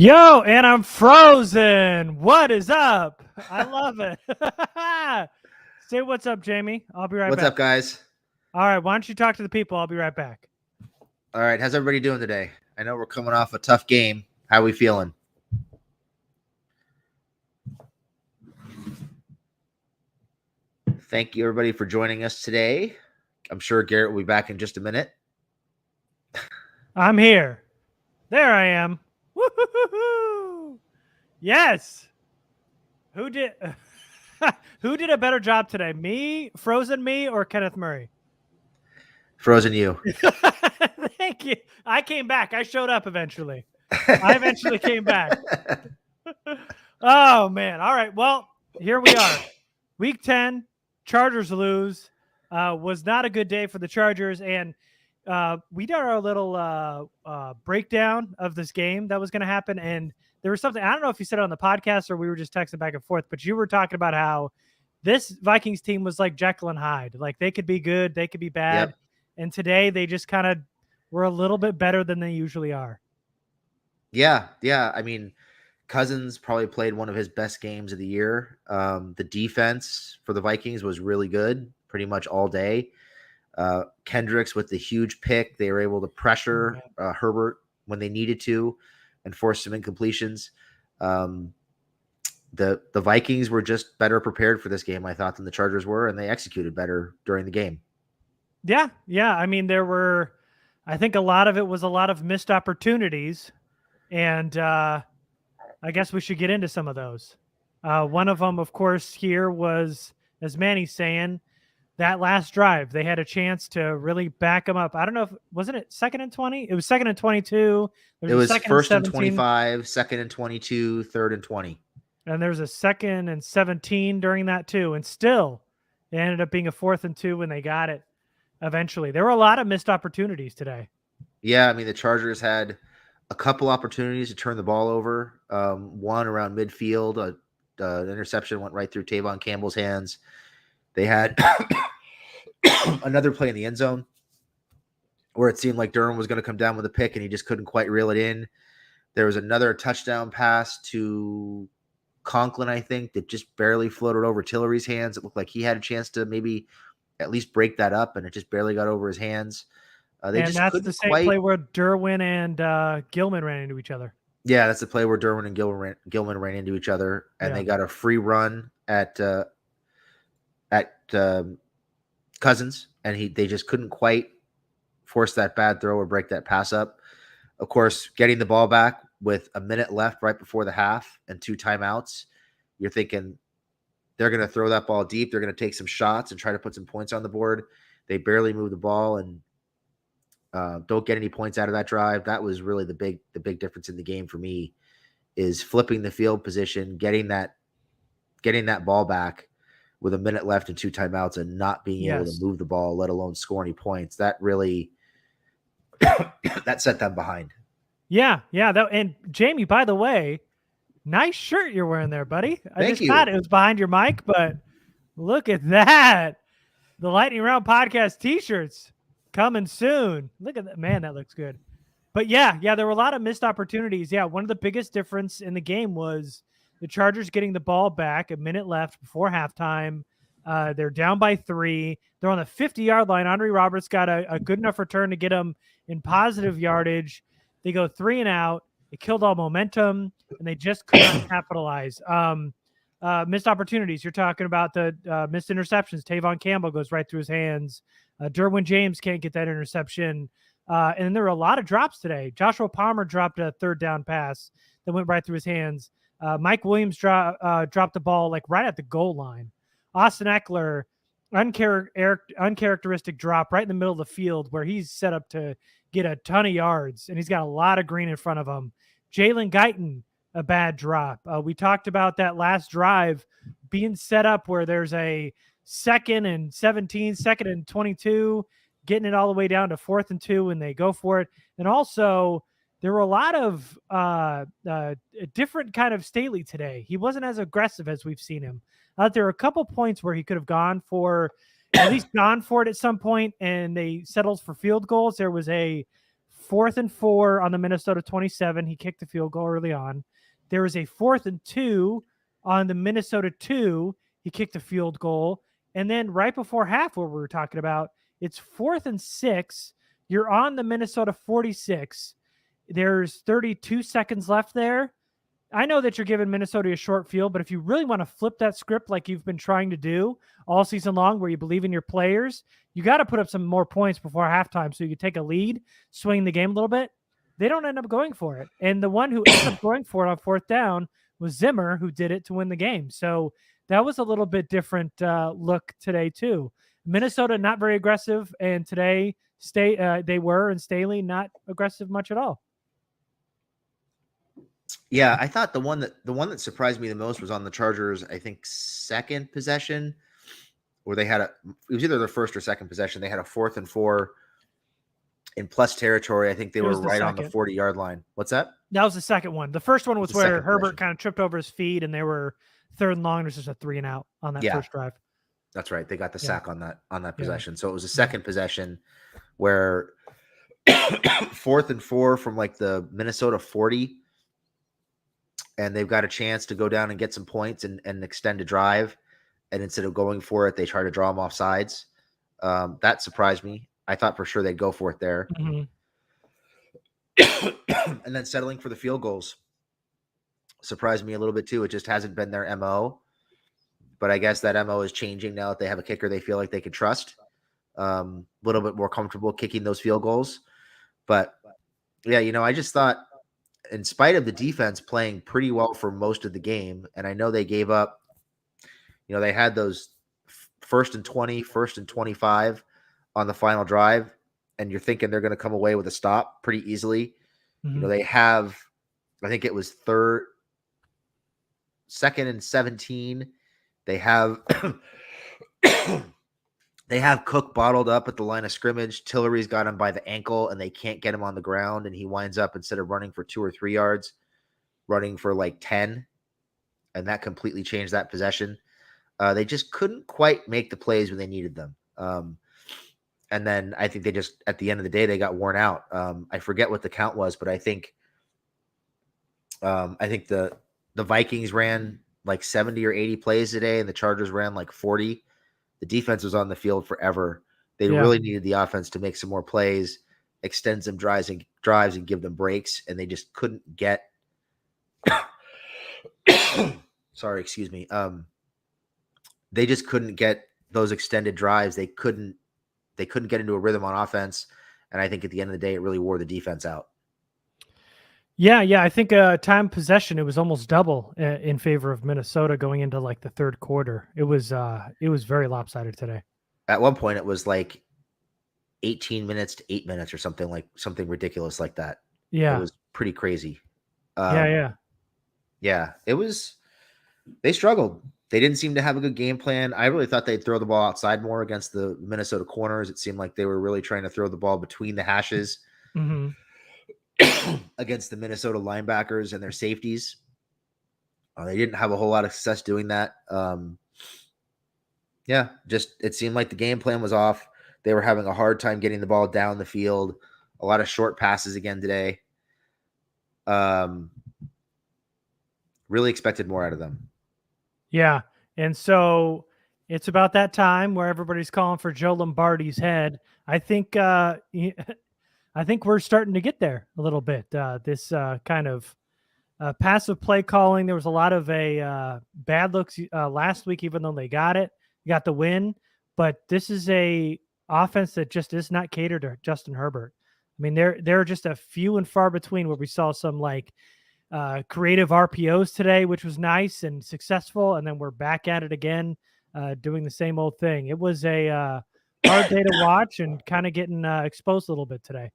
Yo, and I'm frozen. What is up? I love it. Say what's up, Jamie. I'll be right What's back. up, guys? All right, why don't you talk to the people? I'll be right back. All right, how's everybody doing today? I know we're coming off a tough game. How are we feeling? Thank you, everybody, for joining us today. I'm sure Garrett will be back in just a minute. I'm here. There I am. Woo-hoo-hoo-hoo. Yes. Who did who did a better job today? Me, Frozen me, or Kenneth Murray? Frozen you. Thank you. I came back. I showed up eventually. I eventually came back. Oh, man. All right. Well, here we are. Week 10, Chargers lose. Was not a good day for the Chargers. And we did our little breakdown of this game that was going to happen. And there was something, I don't know if you said it on the podcast or we were just texting back and forth, but you were talking about how this Vikings team was like Jekyll and Hyde. Like they could be good, they could be bad. Yep. And today they just kind of were a little bit better than they usually are. Yeah. I mean, Cousins probably played one of his best games of the year. The defense for the Vikings was really good pretty much all day. Kendricks with the huge pick. They were able to pressure Herbert when they needed to and force some incompletions. The Vikings were just better prepared for this game, I thought, than the Chargers were, and they executed better during the game. Yeah. I mean, I think a lot of it was a lot of missed opportunities, and I guess we should get into some of those. One of them, of course, here was, as Manny's saying, that last drive. They had a chance to really back them up. I don't know if wasn't it 2nd and 20? It was 2nd and 22. It was 1st and 25, 2nd and 22, 3rd and 20. And there's a 2nd and 17 during that too. And still, it ended up being a 4th and 2 when they got it eventually. There were a lot of missed opportunities today. Yeah, I mean, the Chargers had a couple opportunities to turn the ball over. One around midfield. An interception went right through Tavon Campbell's hands. They had another play in the end zone where it seemed like Durham was going to come down with a pick and he just couldn't quite reel it in. There was another touchdown pass to Conklin, I think, that just barely floated over Tillery's hands. It looked like he had a chance to maybe at least break that up, and it just barely got over his hands. And that's the same play where Derwin and Gilman ran into each other. Yeah, that's the play where Derwin and Gilman ran into each other, and they got a free run at Cousins, and they just couldn't quite force that bad throw or break that pass up. Of course, getting the ball back with a minute left right before the half and 2 timeouts, you're thinking they're going to throw that ball deep. They're going to take some shots and try to put some points on the board. They barely move the ball and don't get any points out of that drive. That was really the big difference in the game for me, is flipping the field position, getting that ball back with a minute left and 2 timeouts and not being able to move the ball, let alone score any points. That really that set them behind. Yeah. And Jamie, by the way, nice shirt you're wearing there, buddy. I Thank just thought it was behind your mic, but look at that. The Lightning Round Podcast t-shirts coming soon. Look at that. Man, that looks good. But yeah, there were a lot of missed opportunities. Yeah, one of the biggest difference in the game was the Chargers getting the ball back, a minute left before halftime. They're down by 3. They're on the 50-yard line. Andre Roberts got a good enough return to get them in positive yardage. They go 3 and out. It killed all momentum, and they just could not capitalize. Missed opportunities. You're talking about the missed interceptions. Tavon Campbell goes right through his hands. Derwin James can't get that interception. And there were a lot of drops today. Joshua Palmer dropped a 3rd down pass that went right through his hands. Mike Williams dropped the ball like right at the goal line. Austin Eckler, uncharacteristic drop right in the middle of the field where he's set up to get a ton of yards, and he's got a lot of green in front of him. Jalen Guyton, a bad drop. We talked about that last drive being set up where there's a 2nd and 17, 2nd and 22, getting it all the way down to 4th and 2, and they go for it. And also, there were a lot of different kind of Staley today. He wasn't as aggressive as we've seen him. There were a couple points where he could have gone for at least gone for it at some point, and they settled for field goals. There was a 4th and 4 on the Minnesota 27. He kicked the field goal early on. There was a 4th and 2 on the Minnesota 2. He kicked a field goal. And then right before half, what we were talking about, it's 4th and 6. You're on the Minnesota 46. There's 32 seconds left there. I know that you're giving Minnesota a short field, but if you really want to flip that script like you've been trying to do all season long, where you believe in your players, you got to put up some more points before halftime so you can take a lead, swing the game a little bit. They don't end up going for it. And the one who ended up going for it on 4th down was Zimmer, who did it to win the game. So that was a little bit different look today, too. Minnesota, not very aggressive. And today, they were, and Staley, not aggressive much at all. Yeah, I thought the one that surprised me the most was on the Chargers, I think, second possession, where they had it was either their first or second possession. They had a 4th and 4 in plus territory. I think they were right on the 40-yard line. What's that? That was the second one. The first one was where Herbert kind of tripped over his feet, and they were 3rd and long. There's just a 3 and out on that first drive. That's right. They got the sack on that possession. So it was a second possession where 4th and 4 from like the Minnesota 40, and they've got a chance to go down and get some points and extend a drive. And instead of going for it, they try to draw them off sides. That surprised me. I thought for sure they'd go for it there. Mm-hmm. And then settling for the field goals surprised me a little bit too. It just hasn't been their MO. But I guess that MO is changing now that they have a kicker they feel like they can trust. A little bit more comfortable kicking those field goals. But yeah, I just thought, in spite of the defense playing pretty well for most of the game, and I know they gave up, they had those 1st and 20, 1st and 25 on the final drive, and you're thinking they're going to come away with a stop pretty easily. Mm-hmm. They have, I think it was 2nd and 17. They have Cook bottled up at the line of scrimmage. Tillery's got him by the ankle, and they can't get him on the ground, and he winds up, instead of running for 2 or 3 yards, running for like 10, and that completely changed that possession. They just couldn't quite make the plays when they needed them. And then I think they just, at the end of the day, they got worn out. I forget what the count was, but I think the Vikings ran like 70 or 80 plays today, and the Chargers ran like 40. The defense was on the field forever. They really needed the offense to make some more plays, extend some drives and give them breaks, and they just couldn't get sorry, excuse me. They just couldn't get those extended drives. They couldn't get into a rhythm on offense, and I think at the end of the day, it really wore the defense out. Yeah. I think time possession, it was almost double in favor of Minnesota going into like the third quarter. It was very lopsided today. At one point, it was like 18 minutes to 8 minutes or something ridiculous like that. Yeah, it was pretty crazy. Yeah. It was. They struggled. They didn't seem to have a good game plan. I really thought they'd throw the ball outside more against the Minnesota corners. It seemed like they were really trying to throw the ball between the hashes. Mm-hmm. Against the Minnesota linebackers and their safeties. They didn't have a whole lot of success doing that. Just it seemed like the game plan was off. They were having a hard time getting the ball down the field. A lot of short passes again today. Really expected more out of them. Yeah, and so it's about that time where everybody's calling for Joe Lombardi's head. I think we're starting to get there a little bit. This kind of passive play calling. There was a lot of bad looks last week, even though they got the win. But this is a offense that just is not catered to Justin Herbert. I mean, there are just a few and far between where we saw some like creative RPOs today, which was nice and successful. And then we're back at it again, doing the same old thing. It was a hard day to watch and kind of getting exposed a little bit today.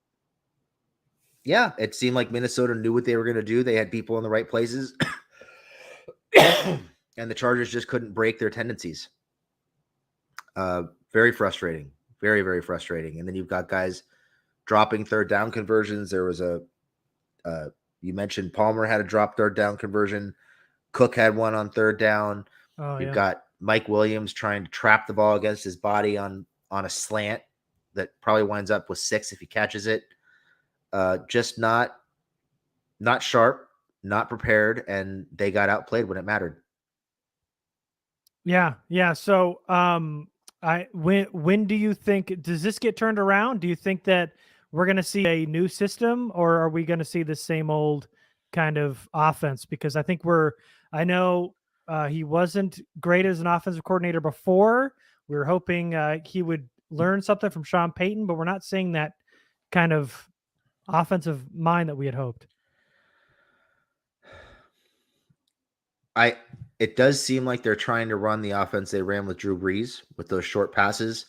Yeah, it seemed like Minnesota knew what they were going to do. They had people in the right places. And the Chargers just couldn't break their tendencies. Very frustrating. Very, very frustrating. And then you've got guys dropping third down conversions. There was you mentioned Palmer had a drop third down conversion. Cook had one on third down. You've got Mike Williams trying to trap the ball against his body on a slant that probably winds up with 6 if he catches it. just not sharp, not prepared, and they got outplayed when it mattered. Yeah, yeah. So, when do you think does this get turned around? Do you think that we're going to see a new system, or are we going to see the same old kind of offense? Because I know he wasn't great as an offensive coordinator before. We were hoping he would learn something from Sean Payton, but we're not seeing that kind of offensive mind that we had hoped. It does seem like they're trying to run the offense they ran with Drew Brees with those short passes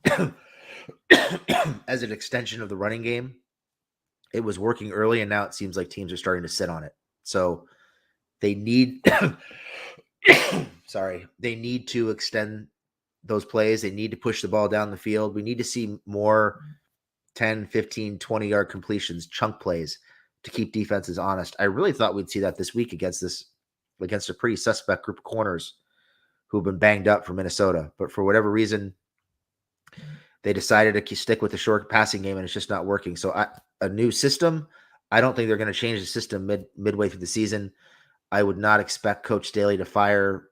as an extension of the running game. It was working early, and now it seems like teams are starting to sit on it. So they need they need to extend those plays. They need to push the ball down the field. We need to see more 10, 15, 20-yard completions, chunk plays to keep defenses honest. I really thought we'd see that this week against a pretty suspect group of corners who've been banged up for Minnesota. But for whatever reason, they decided to stick with the short passing game, and it's just not working. So a new system, I don't think they're going to change the system midway through the season. I would not expect Coach Staley to fire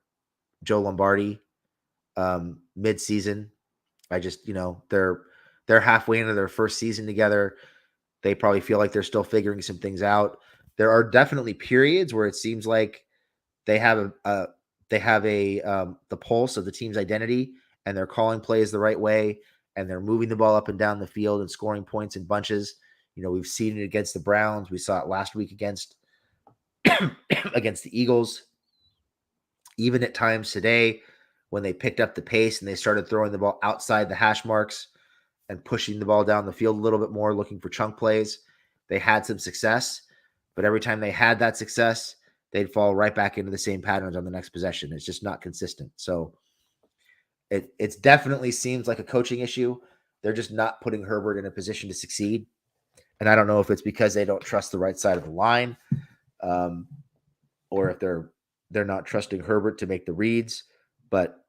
Joe Lombardi mid-season. I just, they're halfway into their first season together. They probably feel like they're still figuring some things out. There are definitely periods where it seems like they have the pulse of the team's identity, and they're calling plays the right way, and they're moving the ball up and down the field and scoring points in bunches. We've seen it against the Browns. We saw it last week against against the Eagles. Even at times today, when they picked up the pace and they started throwing the ball outside the hash marks and pushing the ball down the field a little bit more, looking for chunk plays, they had some success. But every time they had that success, they'd fall right back into the same patterns on the next possession. It's just not consistent. So it definitely seems like a coaching issue. They're just not putting Herbert in a position to succeed. And I don't know if it's because they don't trust the right side of the line, or if they're not trusting Herbert to make the reads. But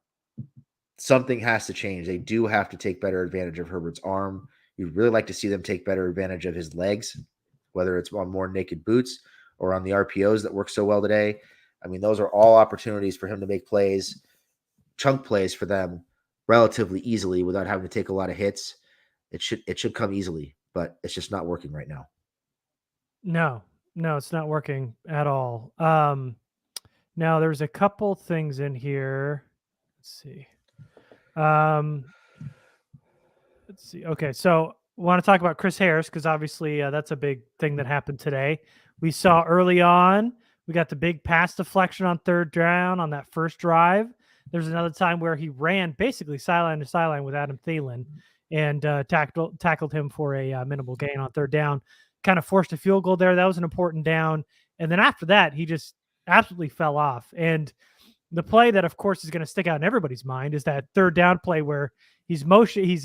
something has to change. They do have to take better advantage of Herbert's arm. You'd really like to see them take better advantage of his legs, whether it's on more naked boots or on the RPOs that work so well today. I mean, those are all opportunities for him to make plays, chunk plays for them relatively easily without having to take a lot of hits. It should come easily, but it's just not working right now. No, no, it's not working at all. Now there's a couple things in here. Let's see. Let's see. Okay, so want to talk about Chris Harris because obviously that's a big thing that happened today. We saw early on, we got the big pass deflection on third down on that first drive. There's another time where he ran basically sideline to sideline with Adam Thielen and tackled him for a minimal gain on third down. Kind of forced a field goal there. That was an important down. And then after that, he just absolutely fell off. And the play that, of course, is going to stick out in everybody's mind is that third down play where he's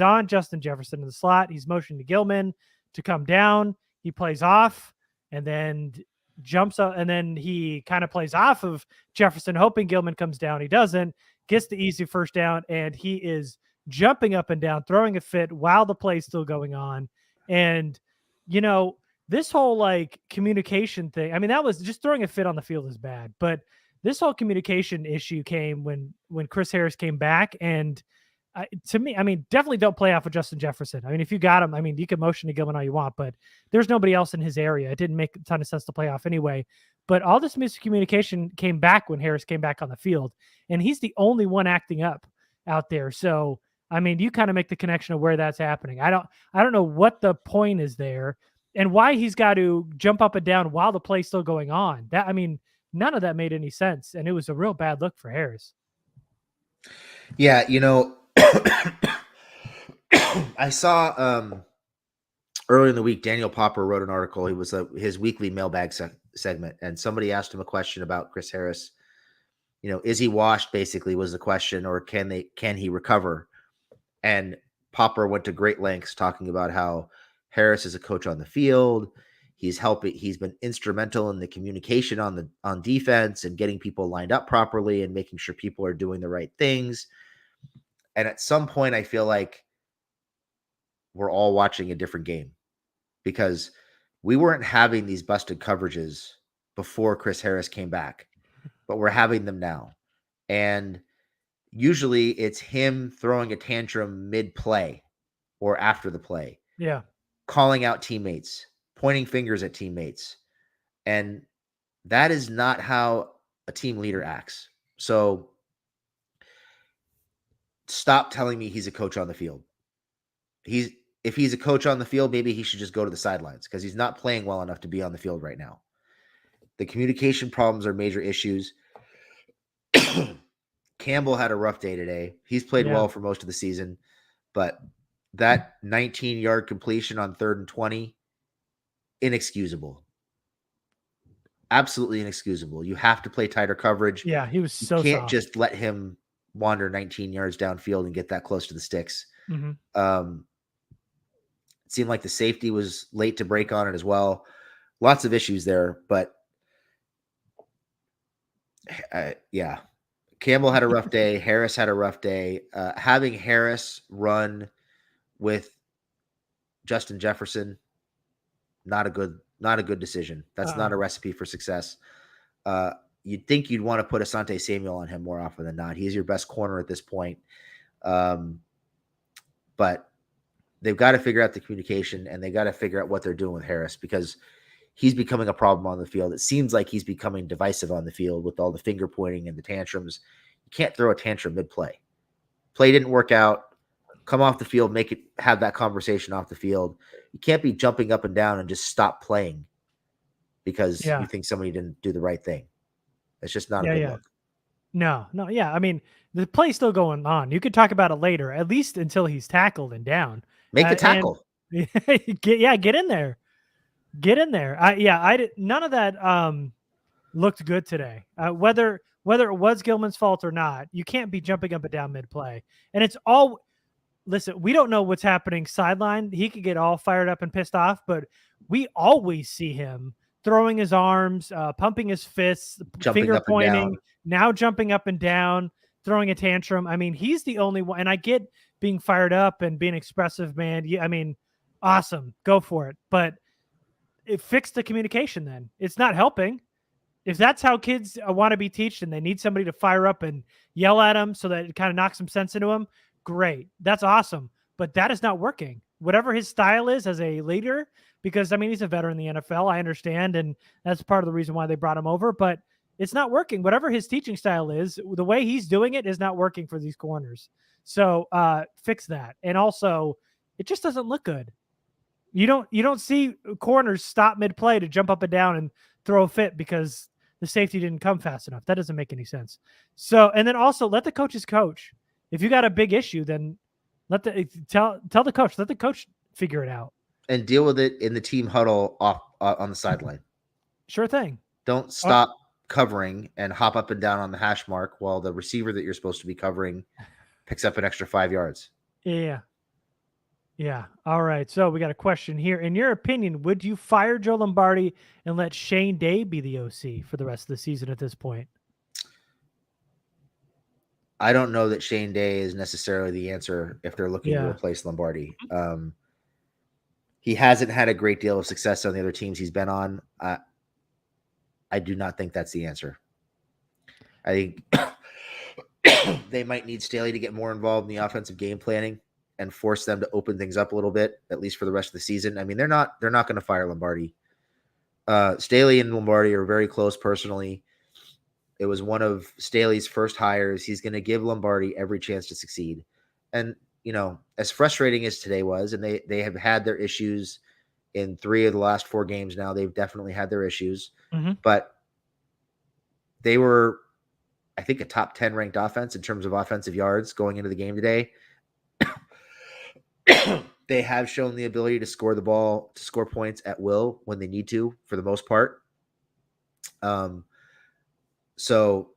on Justin Jefferson in the slot. He's motioning to Gilman to come down. He plays off and then jumps up, and then he kind of plays off of Jefferson, hoping Gilman comes down. He doesn't, gets the easy first down, and he is jumping up and down, throwing a fit while the play is still going on. And, this whole like communication thing, I mean, that was just throwing a fit on the field is bad, but this whole communication issue came when Chris Harris came back. And to me, I mean, definitely don't play off of Justin Jefferson. I mean, if you got him, I mean, you can motion to Gilman all you want, but there's nobody else in his area. It didn't make a ton of sense to play off anyway. But all this miscommunication came back when Harris came back on the field, and he's the only one acting up out there. So, I mean, you kind of make the connection of where that's happening. I don't know what the point is there and why he's got to jump up and down while the play's still going on. I mean, none of that made any sense, and it was a real bad look for Harris. Yeah, I saw earlier in the week, Daniel Popper wrote an article. It was his weekly mailbag segment, and somebody asked him a question about Chris Harris. Is he washed? Basically, was the question, or can he recover? And Popper went to great lengths talking about how Harris is a coach on the field. He's been instrumental in the communication on defense and getting people lined up properly and making sure people are doing the right things. And at some point, I feel like we're all watching a different game. because we weren't having these busted coverages before Chris Harris came back, but we're having them now. And usually it's him throwing a tantrum mid-play or after the play, Yeah. calling out teammates, pointing fingers at teammates. And that is not how a team leader acts. So stop telling me he's a coach on the field. If he's a coach on the field, maybe he should just go to the sidelines because he's not playing well enough to be on the field right now. The communication problems are major issues. Campbell had a rough day today. He's played Yeah. well for most of the season, but that 19-yard completion on 3rd and 20, inexcusable. Absolutely inexcusable. You have to play tighter coverage. Yeah. He was You so can't soft. just let him wander 19 yards downfield and get that close to the sticks. Mm-hmm. It seemed like the safety was late to break on it as well. Lots of issues there, but yeah. Campbell had a rough day. Harris had a rough day. Having Harris run with Justin Jefferson, not a good decision. That's not a recipe for success. You'd think you'd want to put Asante Samuel on him more often than not. He's your best corner at this point. But they've got to figure out the communication, and they got to figure out what they're doing with Harris because he's becoming a problem on the field. It seems like he's becoming divisive on the field with all the finger pointing and the tantrums. You can't throw a tantrum mid-play. Play didn't work out. Come off the field, have that conversation off the field. You can't be jumping up and down and just stop playing because you think somebody didn't do the right thing. It's just not a good look. No. Yeah. I mean, the play's still going on. You could talk about it later, at least until he's tackled and down. Make a tackle. Get in there. Get in there. None of that looked good today. Whether it was Gilman's fault or not, you can't be jumping up and down mid play. And it's all. Listen, we don't know what's happening sideline. He could get all fired up and pissed off, but we always see him throwing his arms, pumping his fists, finger pointing, now jumping up and down, throwing a tantrum. I mean, he's the only one. And I get being fired up and being expressive, man. I mean, awesome. Go for it. But fix the communication then. It's not helping. If that's how kids want to be taught and they need somebody to fire up and yell at them so that it kind of knocks some sense into them, great. That's awesome. But that is not working. Whatever his style is as a leader, because, I mean, he's a veteran in the NFL. I understand. And that's part of the reason why they brought him over. But it's not working. Whatever his teaching style is, the way he's doing it is not working for these corners. So fix that. And also, it just doesn't look good. You don't see corners stop mid-play to jump up and down and throw a fit because the safety didn't come fast enough. That doesn't make any sense. So, and then also let the coaches coach. If you got a big issue, then tell the coach, let the coach figure it out. And deal with it in the team huddle off on the sideline. Sure thing. Don't stop covering and hop up and down on the hash mark while the receiver that you're supposed to be covering picks up an extra 5 yards. Yeah. All right. So we got a question here. In your opinion, would you fire Joe Lombardi and let Shane Day be the OC for the rest of the season at this point? I don't know that Shane Day is necessarily the answer if they're looking to replace Lombardi. He hasn't had a great deal of success on the other teams he's been on. I do not think that's the answer. I think they might need Staley to get more involved in the offensive game planning and force them to open things up a little bit, at least for the rest of the season. I mean, they're not going to fire Lombardi. Staley and Lombardi are very close personally. It was one of Staley's first hires. He's going to give Lombardi every chance to succeed. And, you know, as frustrating as today was, and they have had their issues in 3 of the last 4 games now, they've definitely had their issues. Mm-hmm. But they were, I think, a top 10 ranked offense in terms of offensive yards going into the game today. They have shown the ability to score the ball, to score points at will when they need to, for the most part. So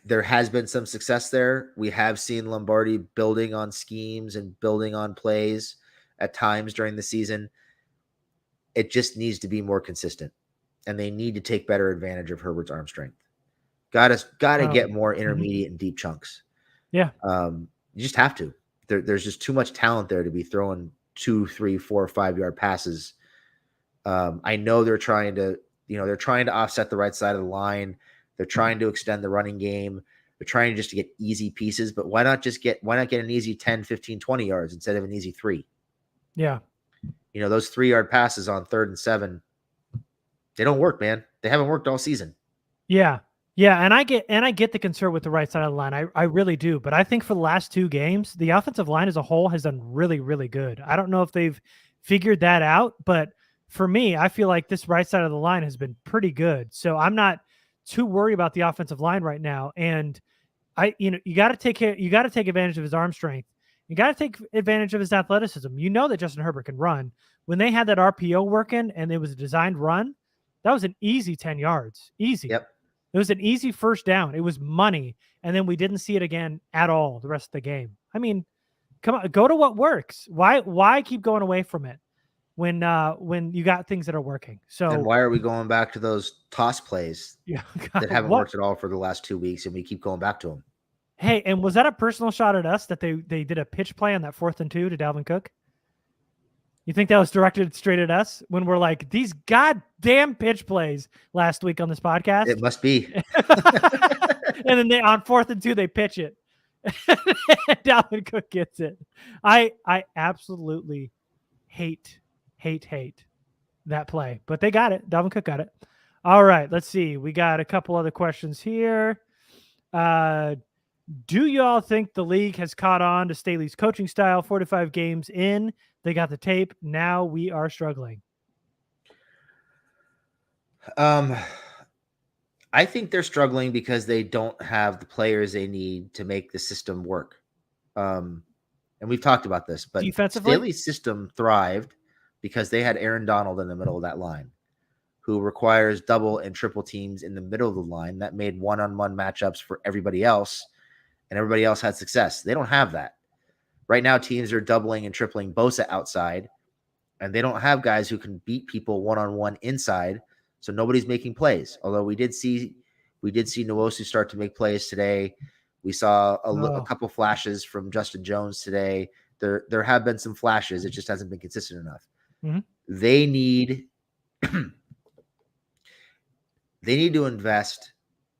there has been some success there. We have seen Lombardi building on schemes and building on plays at times during the season. It just needs to be more consistent, and they need to take better advantage of Herbert's arm strength. Got to get more intermediate and deep chunks. Yeah. You just have to. There's just too much talent there to be throwing 2, 3, 4, 5 yard passes I know they're trying to, they're trying to offset the right side of the line. They're trying to extend the running game. They're trying just to get easy pieces, but why not get an easy 10, 15, 20 yards instead of an easy 3? Yeah. Those 3-yard passes on 3rd and 7, they don't work, man. They haven't worked all season. Yeah. Yeah, and I get the concern with the right side of the line. I really do, but I think for the last 2 games, the offensive line as a whole has done really, really good. I don't know if they've figured that out, but for me, I feel like this right side of the line has been pretty good. So I'm not too worried about the offensive line right now. And you got to take advantage of his arm strength. You got to take advantage of his athleticism. You know that Justin Herbert can run. When they had that RPO working and it was a designed run, that was an easy 10 yards. Easy. Yep. It was an easy first down. It was money. And then we didn't see it again at all the rest of the game. I mean, come on, go to what works. Why keep going away from it when you got things that are working? So And why are we going back to those toss plays yeah, that haven't worked at all for the last 2 weeks, and we keep going back to them? Hey, and was that a personal shot at us that they did a pitch play on that 4th and 2 to Dalvin Cook? You think that was directed straight at us when we're like, these goddamn pitch plays last week on this podcast? It must be. And then on 4th and 2, they pitch it. Dalvin Cook gets it. I absolutely hate that play, but they got it. Dalvin Cook got it. All right, let's see. We got a couple other questions here. Do you all think the league has caught on to Staley's coaching style? 45 games in, they got the tape. Now we are struggling. I think they're struggling because they don't have the players they need to make the system work. And we've talked about this, but Defensively? Staley's system thrived because they had Aaron Donald in the middle of that line, who requires double and triple teams in the middle of the line. That made one-on-one matchups for everybody else, and everybody else had success. They don't have that. Right now, teams are doubling and tripling Bosa outside, and they don't have guys who can beat people one-on-one inside, so nobody's making plays. Although we did see Nwosu start to make plays today. We saw a couple flashes from Justin Jones today. There have been some flashes. It just hasn't been consistent enough. Mm-hmm. They need to invest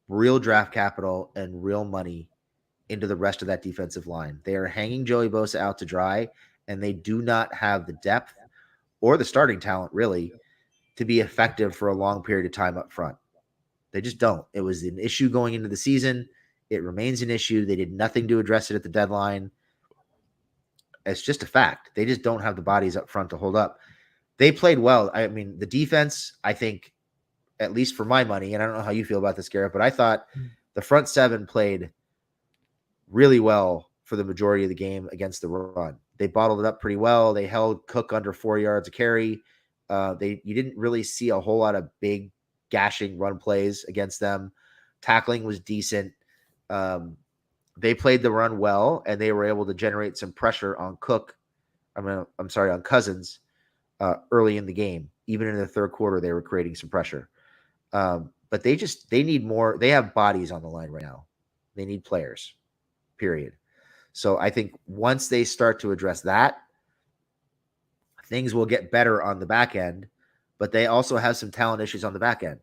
real draft capital and real money into the rest of that defensive line. They are hanging Joey Bosa out to dry, and they do not have the depth or the starting talent, really, to be effective for a long period of time up front. They just don't. It was an issue going into the season. It remains an issue. They did nothing to address it at the deadline. It's just a fact. They just don't have the bodies up front to hold up. They played well. I mean, the defense, I think, at least for my money, and I don't know how you feel about this, Garrett, but I thought the front seven played really well for the majority of the game against the run. They bottled it up pretty well. They held Cook under 4 yards a carry. You didn't really see a whole lot of big gashing run plays against them. Tackling was decent. They played the run well, and they were able to generate some pressure on on Cousins early in the game. Even in the third quarter, they were creating some pressure. But they need more. They have bodies on the line right now. They need players, period. So I think once they start to address that, things will get better on the back end, but they also have some talent issues on the back end.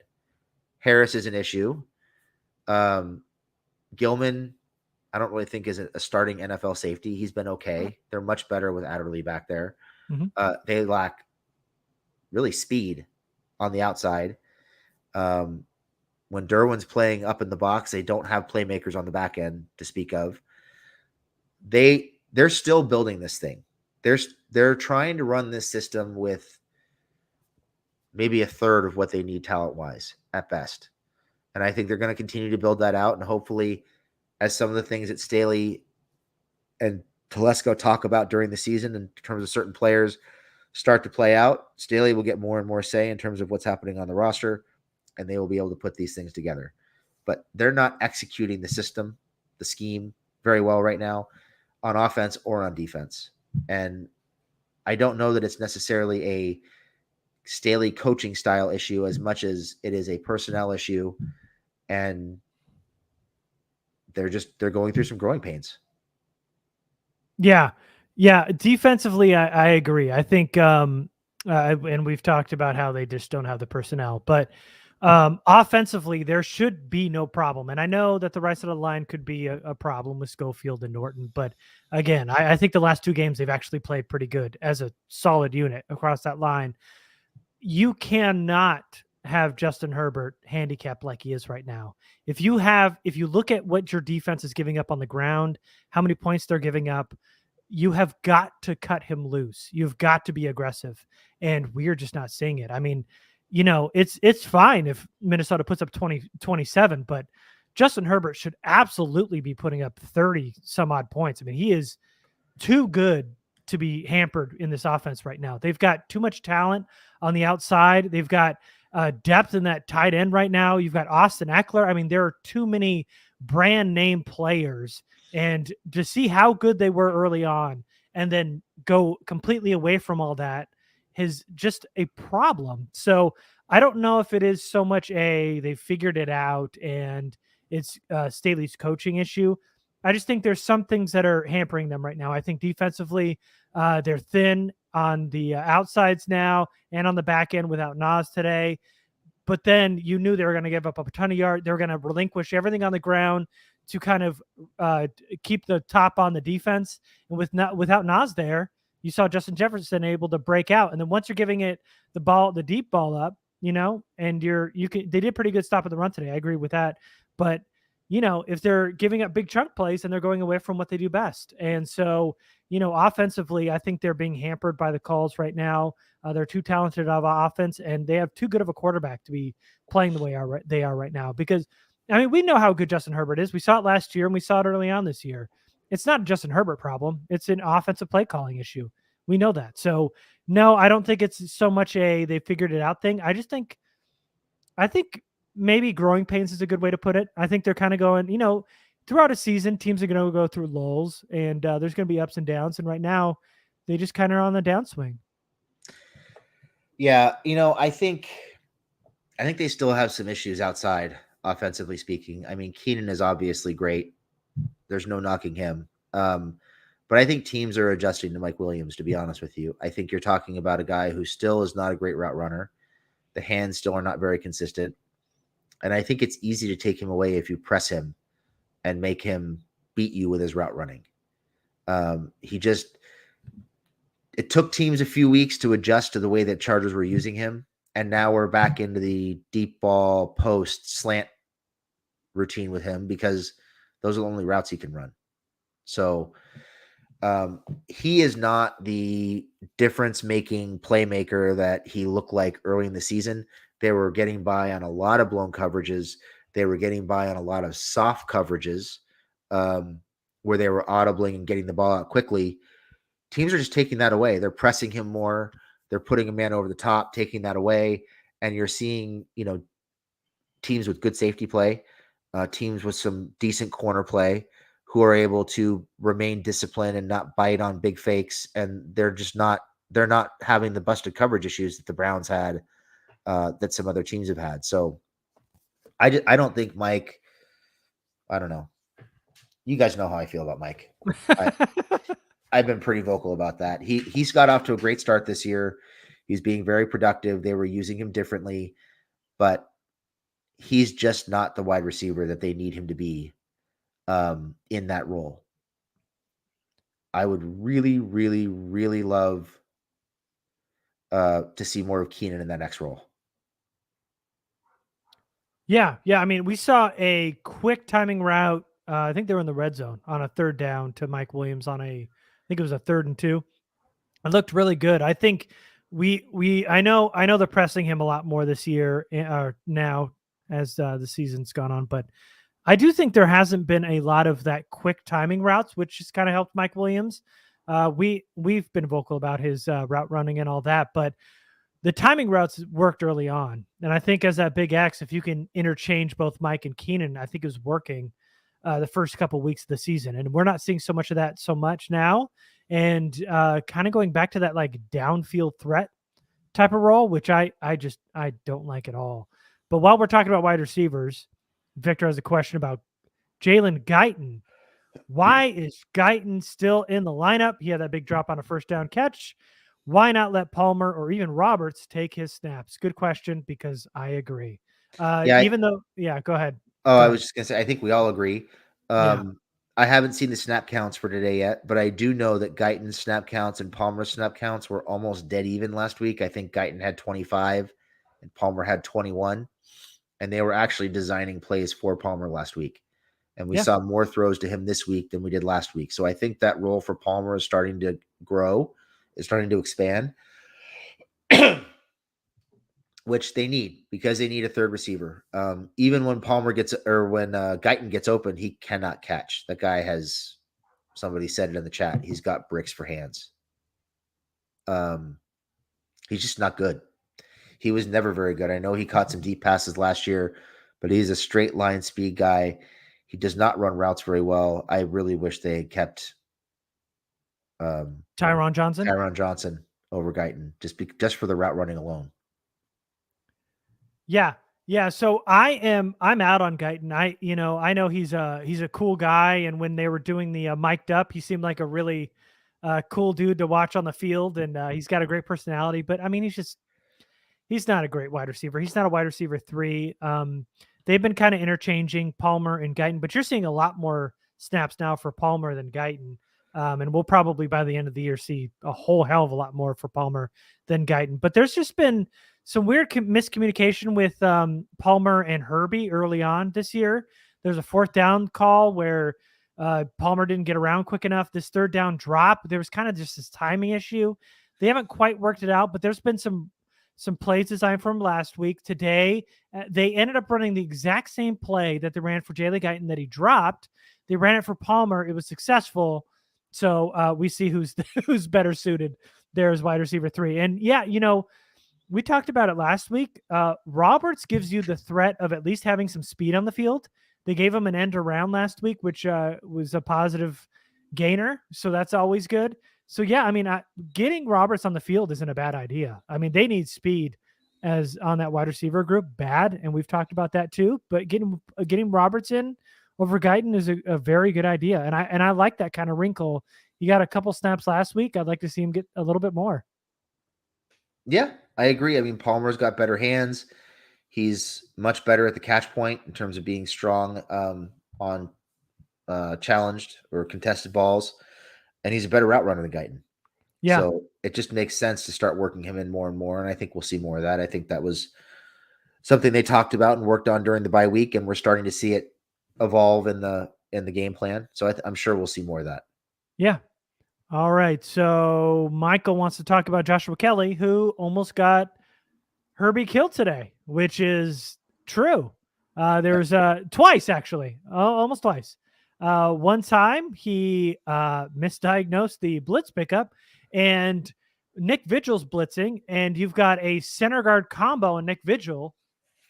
Harris is an issue. Gilman, I don't really think is a starting NFL safety. He's been okay. They're much better with Adderley back there. Mm-hmm. They lack really speed on the outside. When Derwin's playing up in the box, they don't have playmakers on the back end to speak of. They're still building this thing. They're trying to run this system with maybe a third of what they need talent-wise at best. And I think they're going to continue to build that out. And hopefully, as some of the things that Staley and Telesco talk about during the season in terms of certain players start to play out, Staley will get more and more say in terms of what's happening on the roster, and they will be able to put these things together. But they're not executing the system, the scheme very well right now on offense or on defense. And I don't know that it's necessarily a Staley coaching style issue as much as it is a personnel issue. And they're going through some growing pains. Yeah. Defensively, I agree. I think And we've talked about how they just don't have the personnel. But offensively, there should be no problem. And I know that the rest of the line could be a problem with Schofield and Norton. But again, I think the last 2 games they've actually played pretty good as a solid unit across that line. You cannot have Justin Herbert handicapped like he is right now. If you look at what your defense is giving up on the ground, how many points they're giving up, you have got to cut him loose. You've got to be aggressive. And we're just not seeing it. I mean, it's fine if Minnesota puts up 27, but Justin Herbert should absolutely be putting up 30 some odd points. I mean, he is too good to be hampered in this offense right now. They've got too much talent on the outside. They've got depth in that tight end right now. You've got Austin Eckler. I mean, there are too many brand name players. And to see how good they were early on and then go completely away from all that is just a problem. So I don't know if it is so much they figured it out and it's Staley's coaching issue. I just think there's some things that are hampering them right now. I think defensively, they're thin on the outsides now and on the back end without Nas today. But then you knew they were going to give up a ton of yards. They were going to relinquish everything on the ground to kind of keep the top on the defense. And without Nas there, you saw Justin Jefferson able to break out. And then once you're giving it the deep ball up, and they did pretty good stop at the run today. I agree with that. But if they're giving up big chunk plays and they're going away from what they do best. And so, offensively, I think they're being hampered by the calls right now. They're too talented of offense and they have too good of a quarterback to be playing the way they are right now. Because, I mean, we know how good Justin Herbert is. We saw it last year and we saw it early on this year. It's not a Justin Herbert problem. It's an offensive play calling issue. We know that. So, no, I don't think it's so much they figured it out thing. I think maybe growing pains is a good way to put it. I think they're kind of going, throughout a season, teams are going to go through lulls and there's going to be ups and downs. And right now, they just kind of are on the downswing. Yeah, I think they still have some issues outside, offensively speaking. I mean, Keenan is obviously great. There's no knocking him. But I think teams are adjusting to Mike Williams, to be honest with you. I think you're talking about a guy who still is not a great route runner. The hands still are not very consistent. And I think it's easy to take him away if you press him and make him beat you with his route running. It took teams a few weeks to adjust to the way that Chargers were using him. And now we're back into the deep ball post slant routine with him because those are the only routes he can run. So he is not the difference-making playmaker that he looked like early in the season. They were getting by on a lot of blown coverages. They were getting by on a lot of soft coverages where they were audibling and getting the ball out quickly. Teams are just taking that away. They're pressing him more. They're putting a man over the top, taking that away. And you're seeing, teams with good safety play, teams with some decent corner play who are able to remain disciplined and not bite on big fakes. And they're not having the busted coverage issues that the Browns had, that some other teams have had. So I don't think Mike, I don't know. You guys know how I feel about Mike. I've been pretty vocal about that. He's got off to a great start this year. He's being very productive. They were using him differently, but he's just not the wide receiver that they need him to be in that role. I would really, really, really love to see more of Keenan in that next role. Yeah. I mean, we saw a quick timing route. I think they were in the red zone on a third down to Mike Williams I think it was a 3rd and 2. It looked really good. I think I know they're pressing him a lot more this year now as the season's gone on, but I do think there hasn't been a lot of that quick timing routes, which has kind of helped Mike Williams. We've been vocal about his route running and all that, but the timing routes worked early on. And I think as that big X, if you can interchange both Mike and Keenan, I think it was working the first couple of weeks of the season. And we're not seeing so much of that so much now. And kind of going back to that like downfield threat type of role, which I don't like at all. But while we're talking about wide receivers, Victor has a question about Jalen Guyton. Why is Guyton still in the lineup? He had that big drop on a first down catch. why not let Palmer or even Roberts take his snaps? Good question, because I agree. Yeah. Even though, yeah, go ahead. Oh, Go I ahead. was just gonna say, I think we all agree. Yeah. I haven't seen the snap counts for today yet, but I do know that Guyton's snap counts and Palmer's snap counts were almost dead even last week. I think Guyton had 25 and Palmer had 21, and they were actually designing plays for Palmer last week. And we Yeah. saw more throws to him this week than we did last week. So I think that role for Palmer is starting to grow, is starting to expand. Which they need because they need a third receiver. Even when Palmer gets or when Guyton gets open, he cannot catch. That guy has somebody said it in the chat. He's got bricks for hands. Um, he's just not good. He was never very good. I know he caught some deep passes last year, but he's a straight line speed guy. He does not run routes very well. I really wish they had kept Tyron Johnson. Tyron Johnson over Guyton just for the route running alone. Yeah. Yeah. So I'm out on Guyton. I know he's a cool guy. And when they were doing the mic'd up, he seemed like a really cool dude to watch on the field. And he's got a great personality, but I mean, he's not a great wide receiver. He's not a wide receiver 3. They've been kind of interchanging Palmer and Guyton, but you're seeing a lot more snaps now for Palmer than Guyton. And we'll probably by the end of the year see a whole hell of a lot more for Palmer than Guyton. But there's just been some weird miscommunication with Palmer and Herbie early on this year. There's a 4th down call where Palmer didn't get around quick enough. This 3rd down drop, there was kind of just this timing issue. They haven't quite worked it out, but there's been some plays designed from last week. Today, they ended up running the exact same play that they ran for Jaylen Guyton that he dropped. They ran it for Palmer. It was successful. So we see who's better suited there as wide receiver 3. And yeah, we talked about it last week. Roberts gives you the threat of at least having some speed on the field. They gave him an end around last week, which was a positive gainer. So that's always good. So yeah, I mean, getting Roberts on the field isn't a bad idea. I mean, they need speed as on that wide receiver group bad, and we've talked about that too. But getting Roberts in over Guyton is a very good idea, and I like that kind of wrinkle. He got a couple snaps last week. I'd like to see him get a little bit more. Yeah, I agree. I mean, Palmer's got better hands. He's much better at the catch point in terms of being strong on challenged or contested balls, and he's a better route runner than Guyton. Yeah. So it just makes sense to start working him in more and more, and I think we'll see more of that. I think that was something they talked about and worked on during the bye week, and we're starting to see it evolve in the game plan. So I'm sure we'll see more of that. Yeah. All right. So Michael wants to talk about Joshua Kelly, who almost got Herbie killed today, which is true. There's twice actually, almost twice. One time he misdiagnosed the blitz pickup, and Nick Vigil's blitzing, and you've got a center guard combo and Nick Vigil,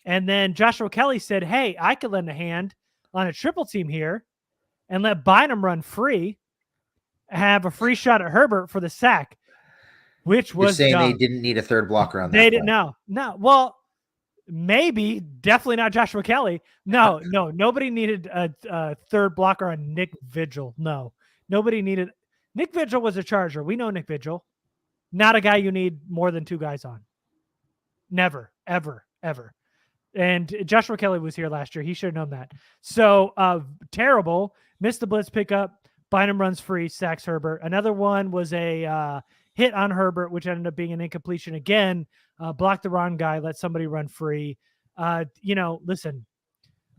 and then Joshua Kelly said, "Hey, I could lend a hand on a triple team here, and let Bynum run free, have a free shot at Herbert for the sack," which You're was saying they dumb. didn't need a third blocker on They that didn't play. know. No. Well, maybe, definitely not Joshua Kelly. No, nobody needed a third blocker on Nick Vigil. No, nobody needed. Nick Vigil was a Charger. We know Nick Vigil. Not a guy you need more than 2 guys on. Never, ever, ever. And Joshua Kelly was here last year. He should have known that. So terrible. Missed the blitz pickup. Bynum runs free, sacks Herbert. Another one was a hit on Herbert, which ended up being an incompletion again. Blocked the wrong guy, let somebody run free. Listen,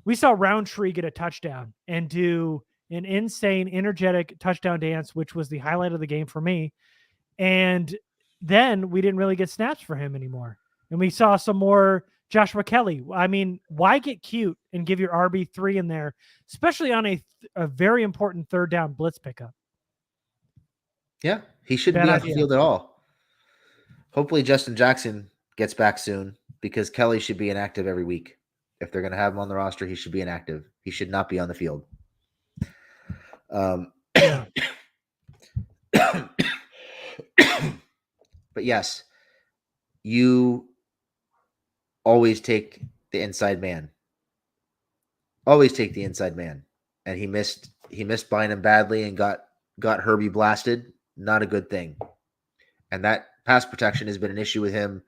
we saw Roundtree get a touchdown and do an insane, energetic touchdown dance, which was the highlight of the game for me. And then we didn't really get snaps for him anymore. And we saw some more Joshua Kelly. I mean, why get cute and give your RB3 in there, especially on a very important 3rd down blitz pickup? Yeah, he shouldn't be on the field at all. Hopefully Justin Jackson gets back soon because Kelly should be inactive every week. If they're going to have him on the roster, he should be inactive. He should not be on the field. Yeah. But yes, you always take the inside man. Always take the inside man. And he missed Bynum badly and got Herbie blasted. Not a good thing. And that pass protection has been an issue with him.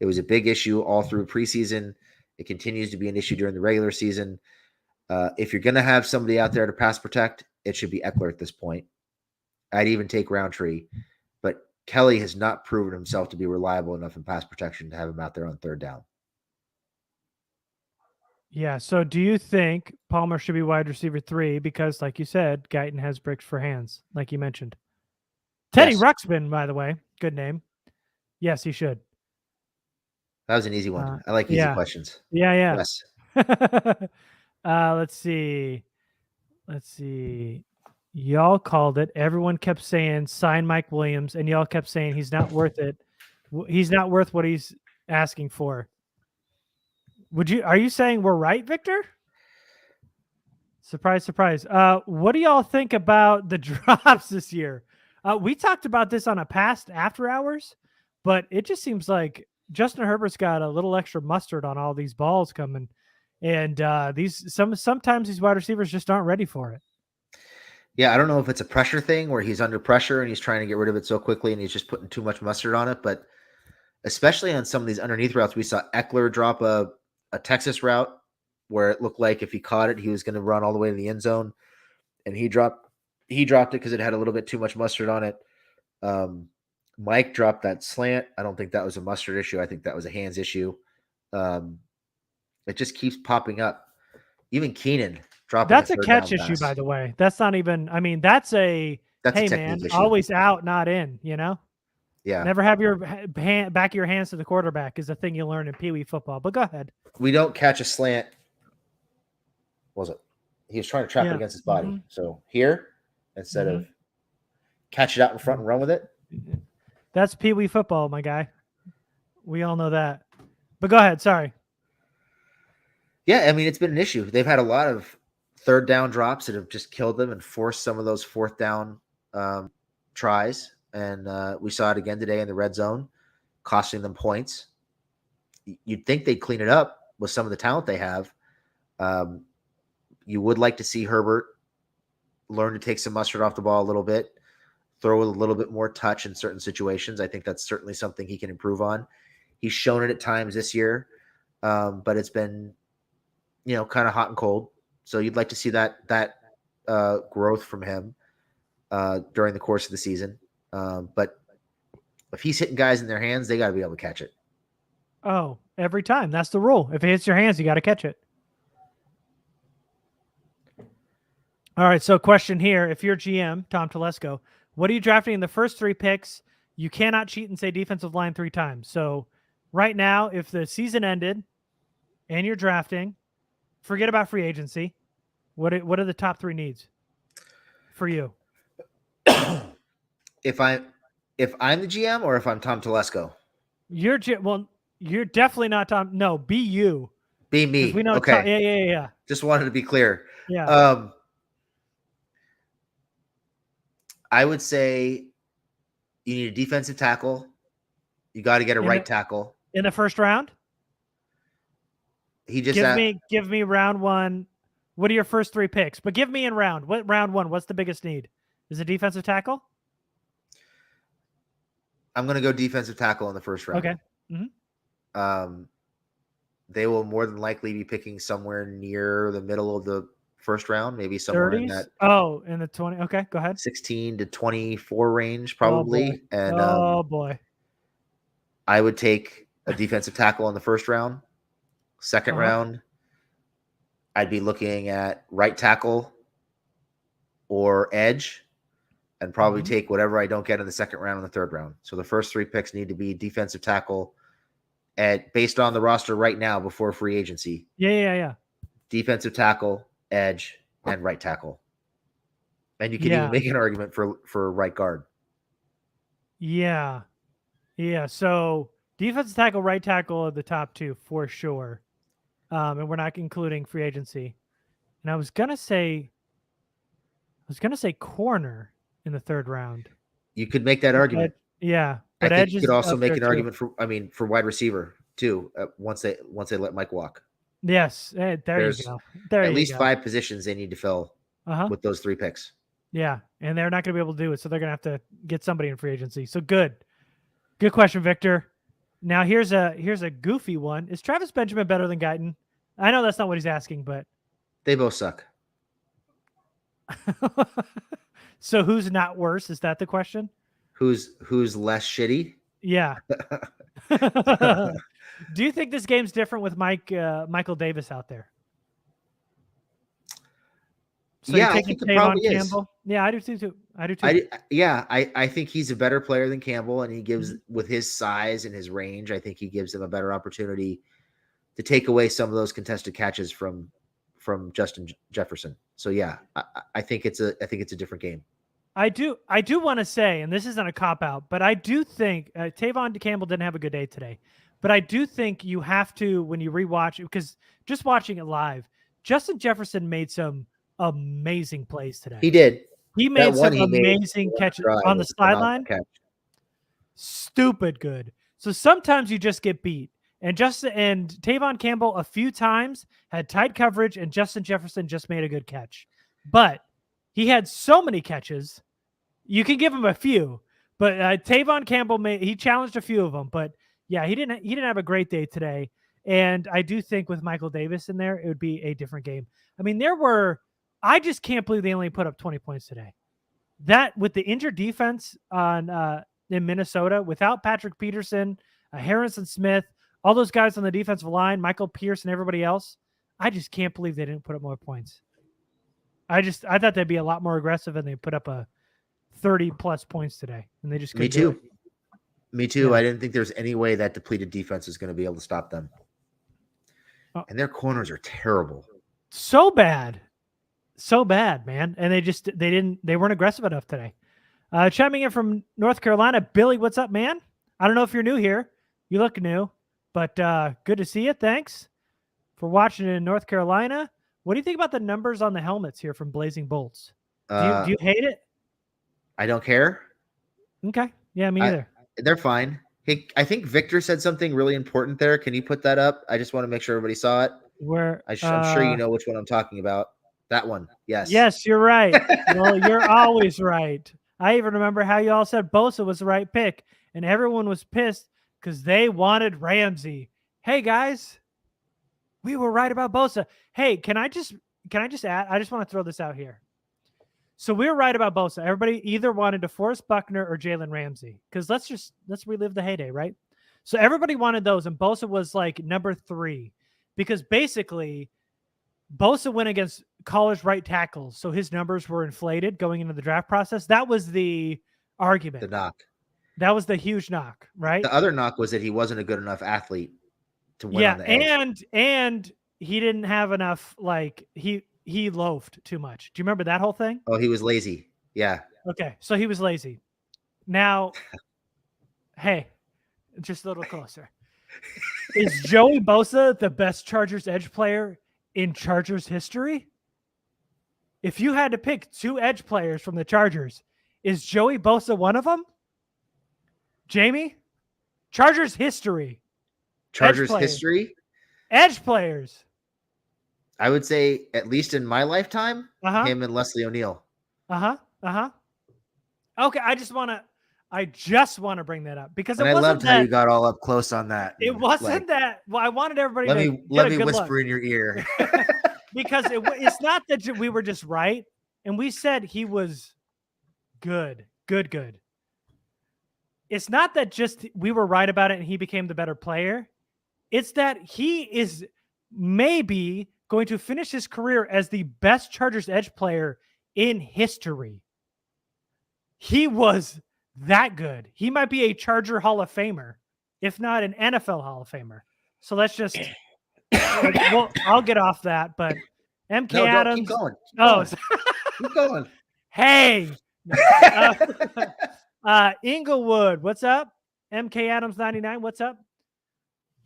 It was a big issue all through preseason. It continues to be an issue during the regular season. If you're going to have somebody out there to pass protect, it should be Eckler at this point. I'd even take Roundtree, but Kelly has not proven himself to be reliable enough in pass protection to have him out there on third down. Yeah. So do you think Palmer should be wide receiver 3? Because, like you said, Guyton has bricks for hands, like you mentioned. Teddy Yes. Ruxpin, by the way, good name. Yes, he should. That was an easy one. I like easy Yeah. questions. Yeah. Yes. Let's see. Y'all called it. Everyone kept saying sign Mike Williams, and y'all kept saying he's not worth it. He's not worth what he's asking for. Are you saying we're right, Victor? Surprise, surprise. What do y'all think about the drops this year? We talked about this on a past after hours, but it just seems like Justin Herbert's got a little extra mustard on all these balls coming, and sometimes these wide receivers just aren't ready for it. Yeah, I don't know if it's a pressure thing where he's under pressure and he's trying to get rid of it so quickly and he's just putting too much mustard on it, but especially on some of these underneath routes, we saw Eckler drop a Texas route where it looked like if he caught it, he was going to run all the way to the end zone, and he dropped it because it had a little bit too much mustard on it. Mike dropped that slant. I don't think that was a mustard issue. I think that was a hands issue. It just keeps popping up. Even Keenan dropping. That's a catch issue, by the way. That's not even. I mean, that's a hey man, issue. Always out, not in. You know. Yeah. Never have your back of your hands to the quarterback is a thing you learn in Pee Wee football. But go ahead. We don't catch a slant. What was it? He was trying to trap it against his body. Mm-hmm. So here, instead of catch it out in front and run with it. That's Pee Wee football, my guy. We all know that. But go ahead. Sorry. Yeah, I mean, it's been an issue. They've had a lot of third down drops that have just killed them and forced some of those fourth down tries. And we saw it again today in the red zone, costing them points. You'd think they'd clean it up with some of the talent they have. You would like to see Herbert learn to take some mustard off the ball a little bit, throw a little bit more touch in certain situations. I think that's certainly something he can improve on. He's shown it at times this year, but it's been, kind of hot and cold. So you'd like to see that growth from him during the course of the season. But if he's hitting guys in their hands, they got to be able to catch it. Oh, every time. That's the rule. If it hits your hands, you got to catch it. All right. So question here. If you're GM, Tom Telesco, what are you drafting in the first 3 picks? You cannot cheat and say defensive line 3 times. So right now, if the season ended and you're drafting, forget about free agency. What are the top 3 needs for you? If I'm the GM or if I'm Tom Telesco? You're definitely not Tom. No, be you. Be me. We know okay. Yeah. Just wanted to be clear. Yeah. I would say you need a defensive tackle. You got to get a right tackle in the first round. He just give me round 1. What are your first 3 picks? But give me in round 1. What's the biggest need? Is it defensive tackle? I'm going to go defensive tackle in the first round. Okay. Mm-hmm. They will more than likely be picking somewhere near the middle of the first round, maybe somewhere 30s? in that. Oh, in the 20. Okay, go ahead. 16 to 24 range, probably. Oh boy. I would take a defensive tackle in the first round. Second round, I'd be looking at right tackle or edge, and probably take whatever I don't get in the second round and the third round. So the first 3 picks need to be defensive tackle based on the roster right now before free agency. Yeah. Defensive tackle, edge, and right tackle. And you can even make an argument for right guard. Yeah. So defensive tackle, right tackle are the top 2 for sure. And we're not including free agency. And I was gonna say corner in the third round. You could make that argument. But I think you could also make an argument for wide receiver too. Once they let Mike walk. Yes, there's you go. At least 5 positions they need to fill with those 3 picks. Yeah, and they're not going to be able to do it, so they're going to have to get somebody in free agency. So good. Good question, Victor. Now here's a goofy one. Is Travis Benjamin better than Guyton? I know that's not what he's asking, but They both suck. so who's not worse? Is that the question? Who's less shitty? Yeah. Do you think this game's different with Michael Davis out there? So Yeah, you're I taking think it Tavon probably is. Campbell? Yeah, I do too. I do too. I think he's a better player than Campbell, and he gives with his size and his range. I think he gives him a better opportunity to take away some of those contested catches from Justin Jefferson. So yeah, I think it's a different game. I do want to say, and this isn't a cop out, but I do think Tavon Campbell didn't have a good day today. But I do think you have to, when you rewatch it, because just watching it live, Justin Jefferson made some amazing plays today. He did. He made some amazing catches on the sideline. Stupid good. So sometimes you just get beat. And Tavon Campbell a few times had tight coverage, and Justin Jefferson just made a good catch. But he had so many catches. You can give him a few, but Tavon Campbell he challenged a few of them. But yeah, he didn't have a great day today. And I do think with Michael Davis in there, it would be a different game. I mean, I just can't believe they only put up 20 points today. That with the injured defense in Minnesota, without Patrick Peterson, Harrison Smith, all those guys on the defensive line, Michael Pierce and everybody else, I just can't believe they didn't put up more points. I thought they'd be a lot more aggressive, and they put up a 30+ points today, and they just couldn't. Me too. Yeah. I didn't think there's any way that depleted defense is going to be able to stop them. And their corners are terrible. So bad, man. And they weren't aggressive enough today. Chiming in from North Carolina, Billy, what's up, man? I don't know if you're new here. You look new, but good to see you. Thanks for watching in North Carolina. What do you think about the numbers on the helmets here from Blazing Bolts? Do you hate it? I don't care. Okay. Yeah, me neither. They're fine. Hey, I think Victor said something really important there. Can you put that up? I just want to make sure everybody saw it. I'm sure you know which one I'm talking about. That one. Yes. Yes, you're right. Well, you're always right. I even remember how you all said Bosa was the right pick, and everyone was pissed because they wanted Ramsey. Hey, guys, we were right about Bosa. Hey, can I just add? I just want to throw this out here. So we were right about Bosa. Everybody either wanted DeForest Buckner or Jalen Ramsey, because let's relive the heyday, right? So everybody wanted those, and Bosa was like number 3, because basically Bosa went against college right tackles, so his numbers were inflated going into the draft process. That was the argument. The knock. That was the huge knock, right? The other knock was that he wasn't a good enough athlete to win on the edge. and he didn't have enough, like he loafed too much. Do you remember that whole thing? Oh, he was lazy. Yeah. Okay, so he was lazy. Now, hey, just a little closer. Is Joey Bosa the best Chargers edge player in Chargers history? If you had to pick 2 edge players from the Chargers, is Joey Bosa one of them? Jamie? Chargers history. Chargers history? Edge players. I would say, at least in my lifetime, him and Leslie O'Neal. Okay, I just want to bring that up, because I loved how you got all up close on that. It wasn't that. Well, I wanted everybody to let me whisper in your ear. Because it's not that we were just right, and we said he was good. It's not that just we were right about it and he became the better player. It's that he is maybe going to finish his career as the best Chargers edge player in history. He was that good. He might be a Charger Hall of Famer, if not an NFL Hall of Famer. So let's just I'll get off that, but MK Adams. Keep going. Keep going. Hey. Inglewood, what's up? MK Adams 99, what's up?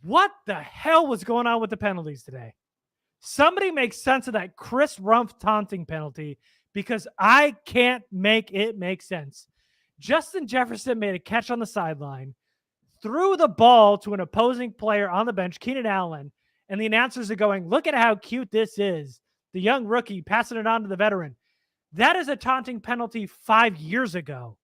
What the hell was going on with the penalties today? Somebody make sense of that Chris Rumpf taunting penalty, because I can't make it make sense. Justin Jefferson made a catch on the sideline, threw the ball to an opposing player on the bench, Keenan Allen, and the announcers are going, look at how cute this is. The young rookie passing it on to the veteran. That is a taunting penalty 5 years ago.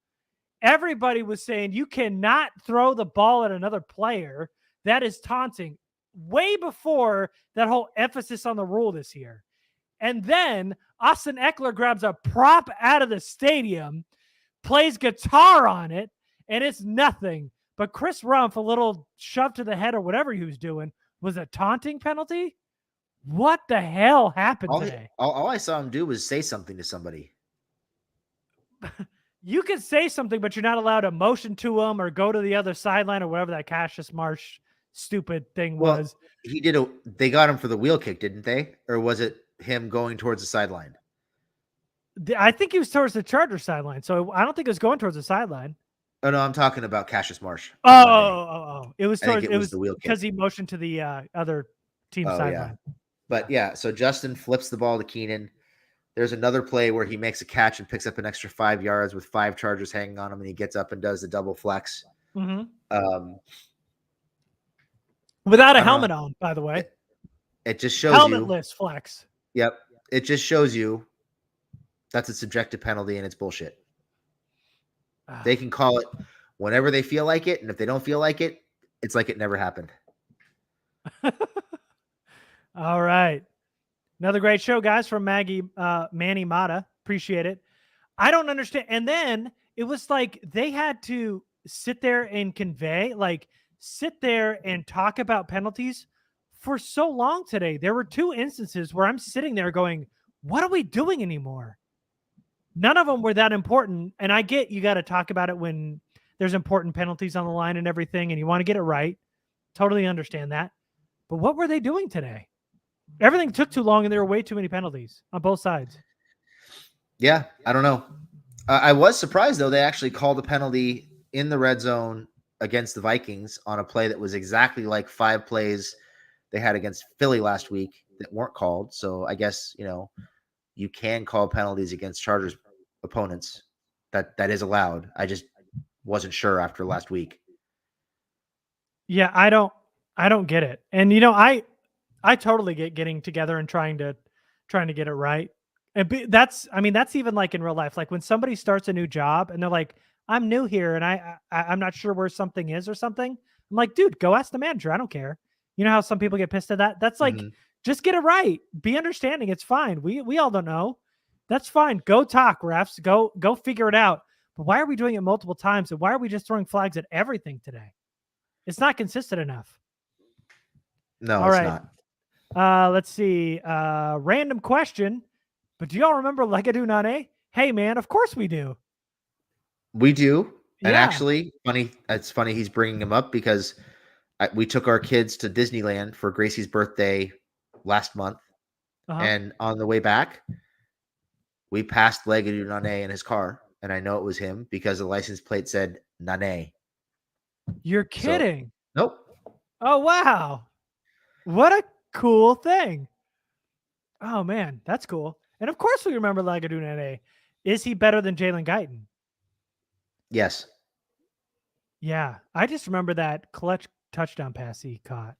everybody was saying you cannot throw the ball at another player. That is taunting, way before that whole emphasis on the rule this year. And then Austin Eckler grabs a prop out of the stadium, plays guitar on it, and it's nothing. But Chris Rumph, a little shove to the head or whatever he was doing, was a taunting penalty. What the hell happened today? All I saw him do was say something to somebody. You can say something, but you're not allowed to motion to him or go to the other sideline or whatever that Cassius Marsh stupid thing was. They got him for the wheel kick, didn't they? Or was it him going towards the sideline? I think he was towards the Charger sideline, so I don't think it was going towards the sideline. Oh no, I'm talking about Cassius Marsh. Oh! It was towards it was the wheel kick because he motioned to the other team sideline. Yeah. But yeah, so Justin flips the ball to Keenan. There's another play where he makes a catch and picks up an extra 5 yards with 5 Chargers hanging on him, and he gets up and does the double flex. Without a helmet on, by the way. It just shows helmetless flex. Yep. It just shows you that's a subjective penalty and it's bullshit. They can call it whenever they feel like it, and if they don't feel like it, it's like it never happened. All right. Another great show, guys, from Manny Mata. Appreciate it. I don't understand. And then it was like they had to sit there and sit there and talk about penalties for so long today. There were 2 instances where I'm sitting there going, what are we doing anymore? None of them were that important. And I get you got to talk about it when there's important penalties on the line and everything, and you want to get it right. Totally understand that. But what were they doing today? Everything took too long, and there were way too many penalties on both sides. Yeah, I don't know. I was surprised, though, they actually called a penalty in the red zone against the Vikings on a play that was exactly like 5 plays they had against Philly last week that weren't called. So I guess, you can call penalties against Chargers opponents. That is allowed. I just wasn't sure after last week. Yeah, I don't get it. And I totally get getting together and trying to get it right. And that's even like in real life. Like when somebody starts a new job and they're like, I'm new here and I'm not sure where something is or something. I'm like, dude, go ask the manager. I don't care. You know how some people get pissed at that? That's like, just get it right. Be understanding. It's fine. We all don't know. That's fine. Go talk, refs. Go figure it out. But why are we doing it multiple times? And why are we just throwing flags at everything today? It's not consistent enough. No, all right. Not. Let's see. Random question. But do y'all remember Legadou Nane? Hey, man, of course we do. We do. And actually, it's funny he's bringing him up because we took our kids to Disneyland for Gracie's birthday last month. And on the way back, we passed Legadou Nane in his car. And I know it was him because the license plate said Nane. You're kidding. So, nope. Oh, wow. What a cool thing. Oh, man, that's cool. And of course we remember Legadou Nane. Is he better than Jalen Guyton? Yes. Yeah. I just remember that clutch touchdown pass he caught.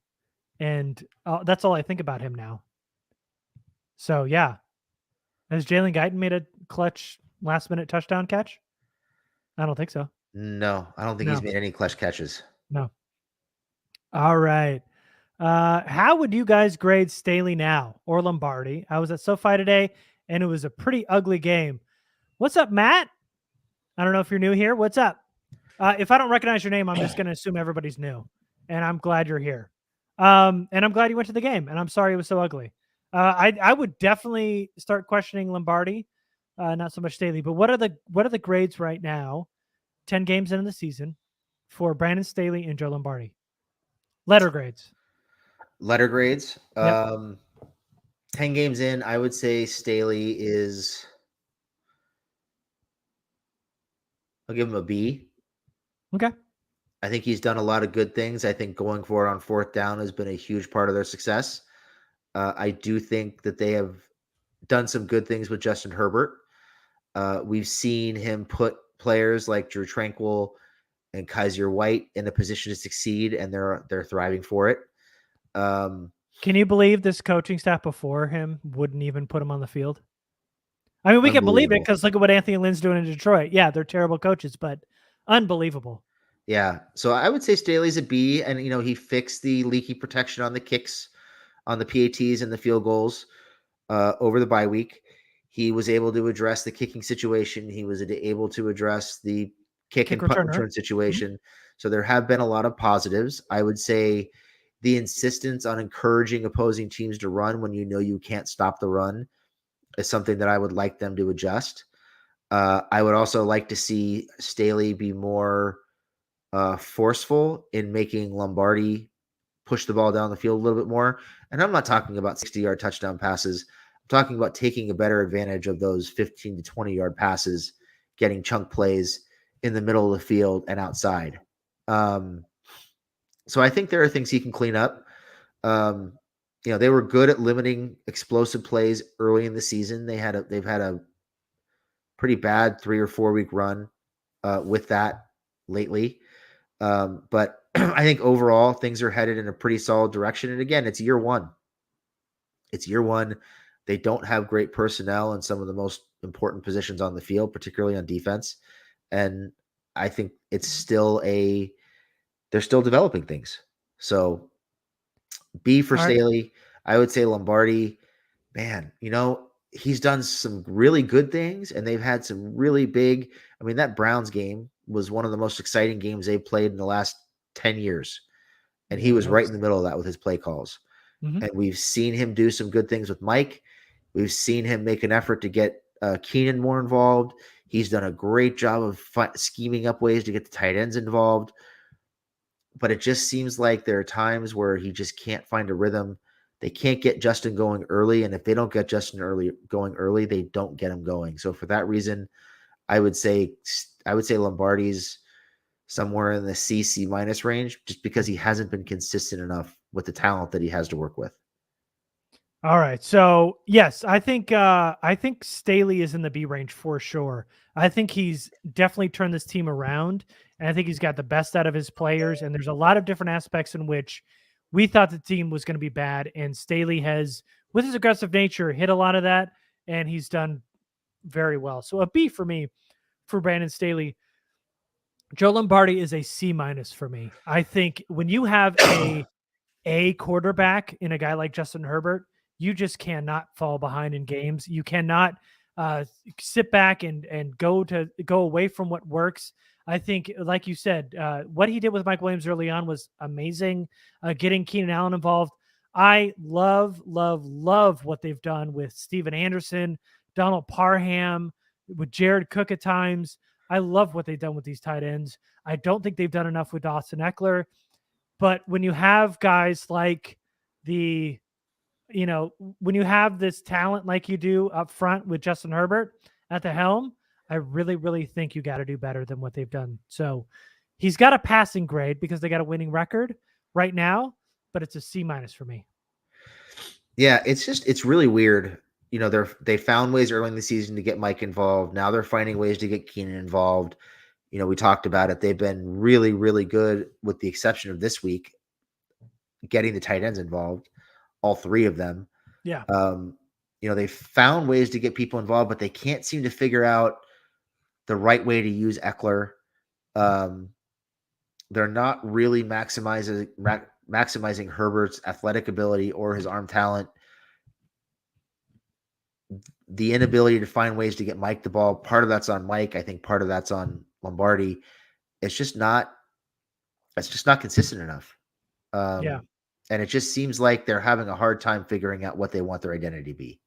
And that's all I think about him now. So, yeah. Has Jalen Guyton made a clutch last-minute touchdown catch? I don't think so. No, I don't think he's made any clutch catches. No. All right. How would you guys grade Staley now or Lombardi? I was at SoFi today, and it was a pretty ugly game. What's up, Matt? I don't know if you're new here. What's up? If I don't recognize your name, I'm just going to assume everybody's new, and I'm glad you're here. And I'm glad you went to the game, and I'm sorry it was so ugly. I would definitely start questioning Lombardi, not so much Staley. But what are the grades right now, 10 games into the season, for Brandon Staley and Joe Lombardi? Letter grades. Letter grades. Yep. 10 games in, I would say Staley is. I'll give him a B. Okay. I think he's done a lot of good things. I think going forward on 4th down has been a huge part of their success. I do think that they have done some good things with Justin Herbert. We've seen him put players like Drew Tranquill and Kaiser White in a position to succeed, and they're thriving for it. Can you believe this coaching staff before him wouldn't even put him on the field? I mean, we can believe it because look at what Anthony Lynn's doing in Detroit. Yeah, they're terrible coaches, but Unbelievable. Yeah. So I would say Staley's a B, and he fixed the leaky protection on the kicks, on the PATs and the field goals over the bye week. He was able to address the kicking situation. He was able to address the kick Kick and punt returner. return Mhm. situation. So there have been a lot of positives. I would say the insistence on encouraging opposing teams to run when you can't stop the run is something that I would like them to adjust. I would also like to see Staley be more forceful in making Lombardi push the ball down the field a little bit more. And I'm not talking about 60-yard touchdown passes. I'm talking about taking a better advantage of those 15 to 20-yard passes, getting chunk plays in the middle of the field and outside. Um, so I think there are things he can clean up. Um, they were good at limiting explosive plays early in the season. They've had a pretty bad 3 or 4 week run with that lately. But I think overall things are headed in a pretty solid direction. And again, it's year one. It's year one. They don't have great personnel in some of the most important positions on the field, particularly on defense. And I think they're still developing things. So B for All right. Staley. I would say Lombardi, man, he's done some really good things and they've had some really big. I mean, that Browns game was one of the most exciting games they've played in the last 10 years. And he Yeah, was that right in was. the middle of that with his play calls. Mhm. And we've seen him do some good things with Mike. We've seen him make an effort to get Keenan more involved. He's done a great job of scheming up ways to get the tight ends involved. But it just seems like there are times where he just can't find a rhythm. They can't get Justin going early, and if they don't get Justin going early, they don't get him going. So for that reason, I would say Lombardi's somewhere in the C minus range, just because he hasn't been consistent enough with the talent that he has to work with. All right. So yes, I think Staley is in the B range for sure. I think he's definitely turned this team around, and I think he's got the best out of his players. And there's a lot of different aspects in which we thought the team was going to be bad, and Staley has, with his aggressive nature, hit a lot of that, and he's done very well. So a B for me for Brandon Staley. Joe Lombardi is a C minus for me. I think when you have a quarterback in a guy like Justin Herbert, you just cannot fall behind in games. You cannot sit back and go away from what works. I think, like you said, what he did with Mike Williams early on was amazing. Getting Keenan Allen involved, I love what they've done with Steven Anderson, Donald Parham, with Jared Cook at times. I love what they've done with these tight ends. I don't think they've done enough with Dawson Eckler. But when you have guys like the, when you have this talent like you do up front with Justin Herbert at the helm, I really, really think you got to do better than what they've done. So he's got a passing grade because they got a winning record right now, but it's a C minus for me. Yeah, it's really weird. They found ways early in the season to get Mike involved. Now they're finding ways to get Keenan involved. We talked about it. They've been really, really good, with the exception of this week, getting the tight ends involved, all three of them. Yeah. They found ways to get people involved, but they can't seem to figure out the right way to use Eckler. Um, they're not really maximizing Herbert's athletic ability or his arm talent. The inability to find ways to get Mike the ball, part of that's on Mike. I think part of that's on Lombardi. It's just not consistent enough. Yeah. And it just seems like they're having a hard time figuring out what they want their identity to be.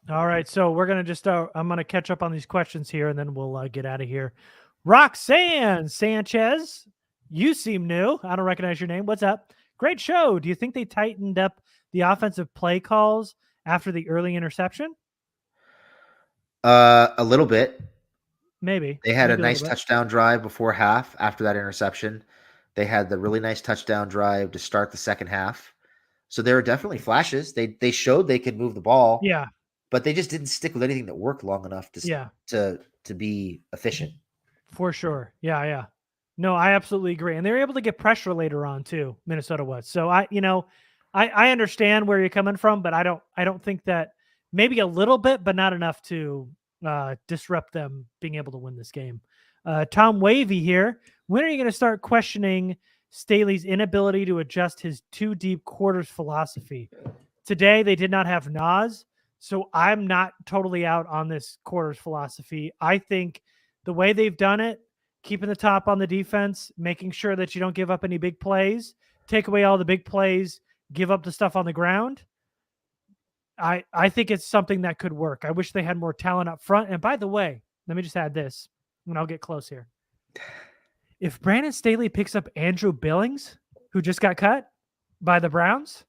All right. So we're going to just, I'm going to catch up on these questions here and then we'll get out of here. Roxanne Sanchez, you seem new. I don't recognize your name. What's up? Great show. Do you think they tightened up the offensive play calls after the early interception? A little bit. Maybe. They had a Maybe a nice little bit. touchdown drive before half after that interception. They had the really nice touchdown drive to start the second half. So there were definitely flashes. They showed they could move the ball, Yeah. but they just didn't stick with anything that worked long enough Yeah. to be efficient. For sure. Yeah. Yeah. No, I absolutely agree. And they were able to get pressure later on too, Minnesota was. So I understand where you're coming from, but I don't think that, maybe a little bit, but not enough to disrupt them being able to win this game. Tom Wavy here. When are you going to start questioning Staley's inability to adjust his two deep quarters philosophy? Today, they did not have Nas, so I'm not totally out on this quarters philosophy. I think the way they've done it, keeping the top on the defense, making sure that you don't give up any big plays, take away all the big plays, give up the stuff on the ground. I think it's something that could work. I wish they had more talent up front. And by the way, let me just add this, and I'll get close here. If Brandon Staley picks up Andrew Billings, who just got cut by the Browns,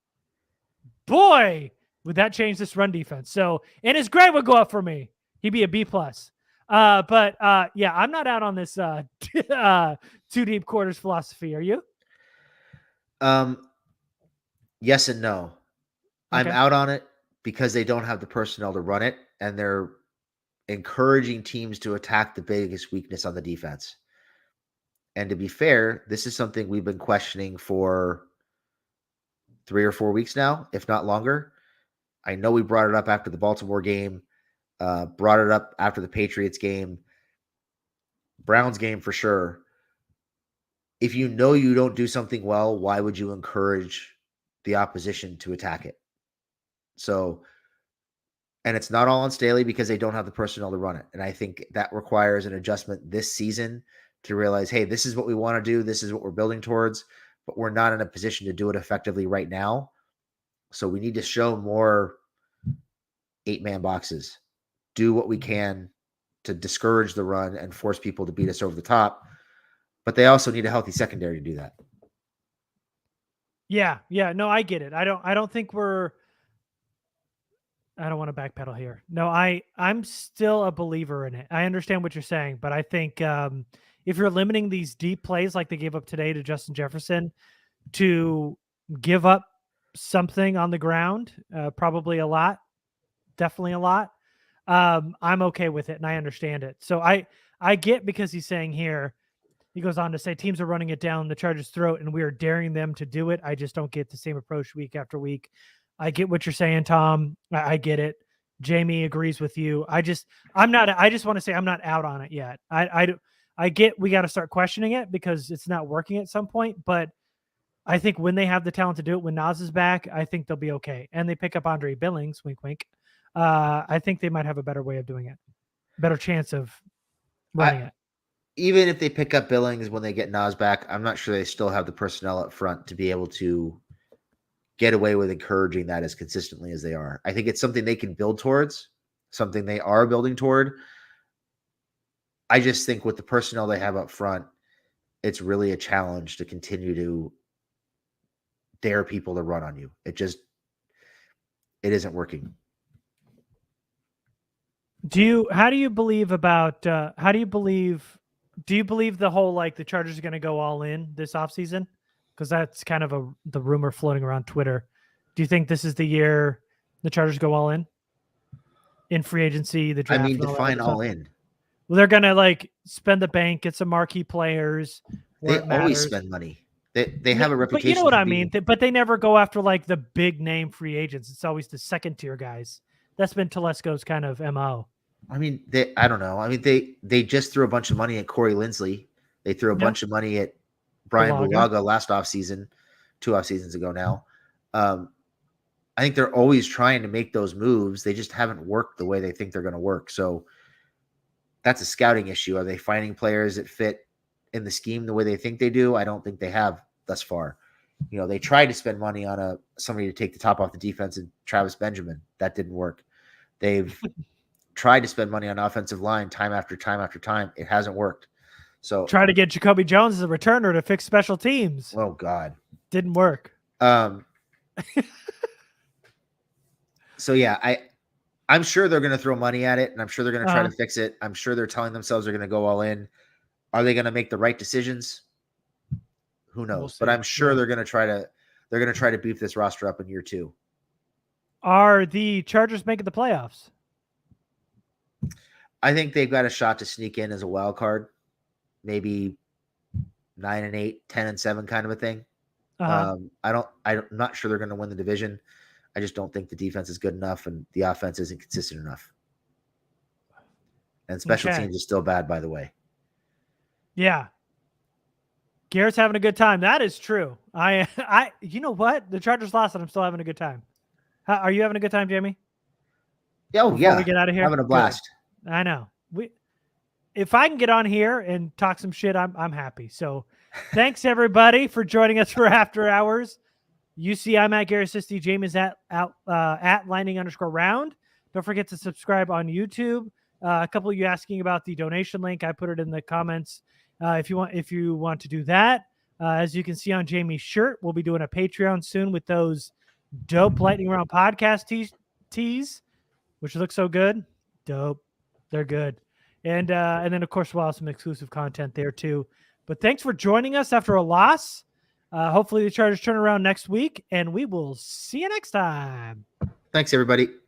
boy, would that change this run defense. So, and his grade would go up for me. He'd be a B plus. But yeah, I'm not out on this two deep quarters philosophy. Are you? Yes and no. I'm Okay. out on it because they don't have the personnel to run it, and they're encouraging teams to attack the biggest weakness on the defense. And to be fair, this is something we've been questioning for 3 or 4 weeks now, if not longer. I know we brought it up after the Baltimore game, brought it up after the Patriots game, Browns game for sure. If you know you don't do something well, why would you encourage the opposition to attack it? So, and it's not all on Staley because they don't have the personnel to run it. And I think that requires an adjustment this season to realize, hey, this is what we want to do. This is what we're building towards, but we're not in a position to do it effectively right now. So we need to show more 8-man boxes, do what we can to discourage the run and force people to beat us over the top. But they also need a healthy secondary to do that. Yeah, yeah. No, I get it. I don't think we're. I don't want to backpedal here. No, I'm still a believer in it. I understand what you're saying, but I think if you're limiting these deep plays like they gave up today to Justin Jefferson, to give up something on the ground, probably a lot, definitely a lot. I'm okay with it and I understand it. So I get, because he's saying here, he goes on to say teams are running it down the Chargers' throat and we are daring them to do it. I just don't get the same approach week after week. I get what you're saying, Tom. I get it. Jamie agrees with you. I just want to say I'm not out on it yet. I get we got to start questioning it because it's not working at some point, but I think when they have the talent to do it, when Nas is back, I think they'll be okay. And they pick up Andre Billings, wink, wink. I think they might have a better way of doing it, better chance of running it. Even if they pick up Billings when they get Nas back, I'm not sure they still have the personnel up front to be able to get away with encouraging that as consistently as they are. I think it's something they can build towards, something they are building toward. I just think with the personnel they have up front, it's really a challenge to continue to dare people to run on you. It isn't working. Do you believe the whole, like, the Chargers are going to go all in this offseason? Because that's kind of the rumor floating around Twitter. Do you think this is the year the Chargers go all in free agency, the draft? I mean, and all that define other all stuff? in. Well, they're going to, like, spend the bank, get some marquee players They where it always matters. spend money. They have a reputation. But you know what I mean? But they never go after, like, the big name free agents. It's always the second tier guys. That's been Telesco's kind of MO. I mean, I don't know. I mean, they just threw a bunch of money at Corey Linsley. They threw a bunch of money at Brian Bulaga last offseason, 2 off seasons ago now. I think they're always trying to make those moves. They just haven't worked the way they think they're going to work. So that's a scouting issue. Are they finding players that fit in the scheme the way they think they do? I don't think they have thus far. You know, they tried to spend money on somebody to take the top off the defense and Travis Benjamin. That didn't work. They've tried to spend money on offensive line time after time after time. It hasn't worked. So try to get Jacoby Jones as a returner to fix special teams. Oh God. Didn't work. So yeah, I'm sure they're going to throw money at it and I'm sure they're going to try to fix it. I'm sure they're telling themselves they're going to go all in. Are they going to make the right decisions? Who knows? But I'm sure they're going to try to beef this roster up in year 2. Are the Chargers making the playoffs? I think they've got a shot to sneak in as a wild card, maybe 9-8, 10-7 kind of a thing. I'm not sure they're going to win the division. I just don't think the defense is good enough and the offense isn't consistent enough. And special teams is still bad, by the way. Yeah. Garrett's having a good time. That is true. You know what? The Chargers lost, and I'm still having a good time. Are you having a good time, Jamie? Oh, Before yeah. we get out of here, Having a blast. Good. I know. If I can get on here and talk some shit, I'm happy. So, thanks everybody for joining us for After Hours. You see, I'm at Garrett Sisti. Jamie's at Lightning_round. Don't forget to subscribe on YouTube. A couple of you asking about the donation link. I put it in the comments. If you want to do that, as you can see on Jamie's shirt, we'll be doing a Patreon soon with those dope Lightning Round podcast tees, which look so good. Dope. They're good. And then of course we'll have some exclusive content there too. But thanks for joining us after a loss. Hopefully the Chargers turn around next week, and we will see you next time. Thanks, everybody.